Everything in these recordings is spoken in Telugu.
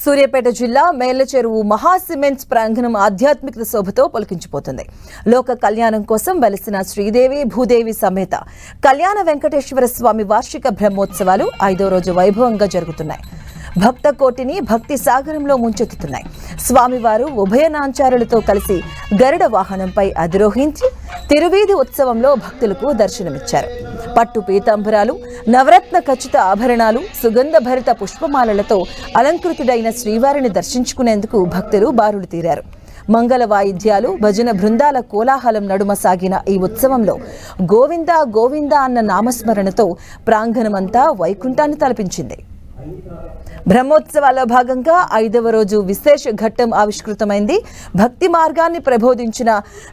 సూర్యాపేట జిల్లా మేళ్లచెరువు మహా సిమెంట్స్ ప్రాంగణం ఆధ్యాత్మిక శోభతో పొలికించిపోతుంది. లోక కళ్యాణం కోసం వెలిసిన శ్రీదేవి భూదేవి సమేత కళ్యాణ వెంకటేశ్వర స్వామి వార్షిక బ్రహ్మోత్సవాలు 5వ రోజు వైభవంగా జరుగుతున్నాయి. భక్త కోటిని భక్తి సాగరంలో ముంచెత్తుతున్నాయి. స్వామివారు ఉభయనాంచారులతో కలిసి గరుడ వాహనంపై అధిరోహించి తిరువీధి ఉత్సవంలో భక్తులకు దర్శనమిచ్చారు. పట్టు పీతాంబరాలు, నవరత్న ఖచ్చిత ఆభరణాలు, సుగంధ భరిత పుష్పమాలలతో అలంకృతుడైన శ్రీవారిని దర్శించుకునేందుకు భక్తులు బారులు తీరారు. మంగళ వాయిద్యాలు, భజన బృందాల కోలాహలం నడుమ సాగిన ఈ ఉత్సవంలో గోవింద గోవింద అన్న నామస్మరణతో ప్రాంగణమంతా వైకుంఠాన్ని తలపించింది. బ్రహ్మోత్సవాల్లో భాగంగా 5వ రోజు విశేష ఘట్టం ఆవిష్కృతమైంది. భక్తి మార్గాన్ని ప్రబోధించిన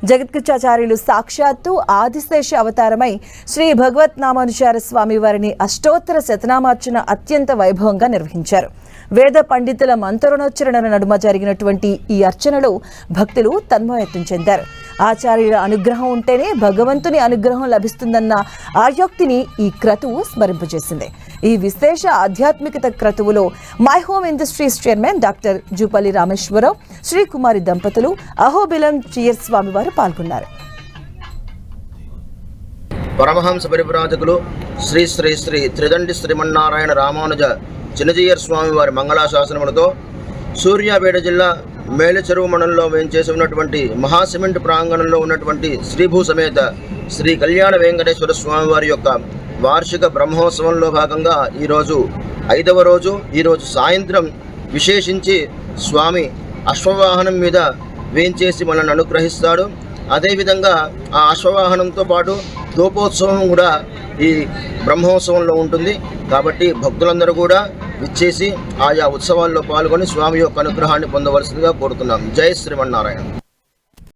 జగద్గుచాచార్యులు సాక్షాత్తు ఆదిశేష అవతారమై శ్రీ భగవత్ నామానుసార స్వామి వారిని అష్టోత్తర శతనామార్చన అత్యంత వైభవంగా నిర్వహించారు. వేద పండితుల మంత్రోచ్చరణల నడుమ జరిగినటువంటి ఈ అర్చనలో భక్తులు తన్మయత్వం చెందారు. ఆచార్యుల అనుగ్రహం ఉంటేనే భగవంతుని అనుగ్రహం లభిస్తుందన్న ఆయోక్తిని ఈ క్రతువు స్మరింపజేసింది. ఈ విశేష ఆధ్యాత్మికత క్రతువులో My Home Industries chairman doctor Jupalli Rameshwar Rao, Srikumari దంపతులు, అహోబిలం చీయర్ స్వామివారు పాల్గొన్నారు. పరమహంస పరివ్రాజకులు శ్రీ శ్రీ శ్రీ త్రిదండి శ్రీమన్నారాయణ రామానుజ చిన్నజీయర్ స్వామివారి మంగళాశాసనములతో సూర్యాపేట జిల్లా మేళ్లచెరువు మండలంలో వేంచేసి ఉన్నటువంటి మహా సిమెంట్ ప్రాంగణంలో ఉన్నటువంటి శ్రీభూ సమేత శ్రీ కళ్యాణ వెంకటేశ్వర స్వామివారి యొక్క వార్షిక బ్రహ్మోత్సవంలో భాగంగా ఈరోజు 5వ రోజు. ఈరోజు సాయంత్రం విశేషించి స్వామి అశ్వవాహనం మీద వేంచేసి మనల్ని అనుగ్రహిస్తాడు. అదేవిధంగా ఆ అశ్వవాహనంతో పాటు ధూపోత్సవం కూడా ఈ బ్రహ్మోత్సవంలో ఉంటుంది. కాబట్టి భక్తులందరూ కూడా విచ్చేసి ఆయా ఉత్సవాల్లో పాల్గొని స్వామి యొక్క అనుగ్రహాన్ని పొందవలసిందిగా కోరుతున్నాం. జై శ్రీమన్నారాయణ.